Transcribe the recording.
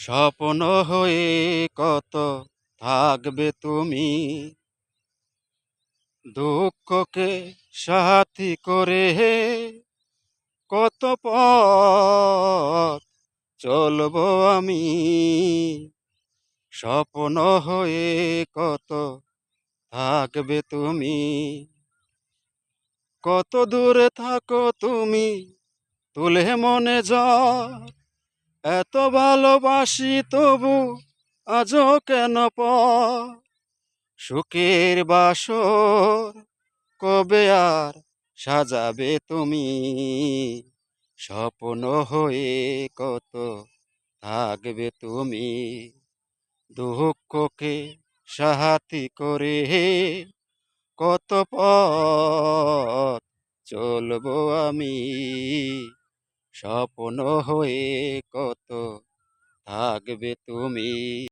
স্বপ্ন হয়ে কত থাকবে তুমি, দুঃখকে সাথী করে কত পথ চলবো আমি। স্বপ্ন হয়ে কত থাকবে তুমি, কত দূরে থাকো তুমি তুলে মনে ঝড়, এত ভালোবাসি তবু আজও কেন পর। সুখের বাসর কবে আর সাজাবে তুমি, স্বপ্ন হয়ে কত থাকবে তুমি। দুঃখকে সাথী করে কত পথ চলবো আমি। স্বপ্ন হয়ে কত থাকবে তুমি।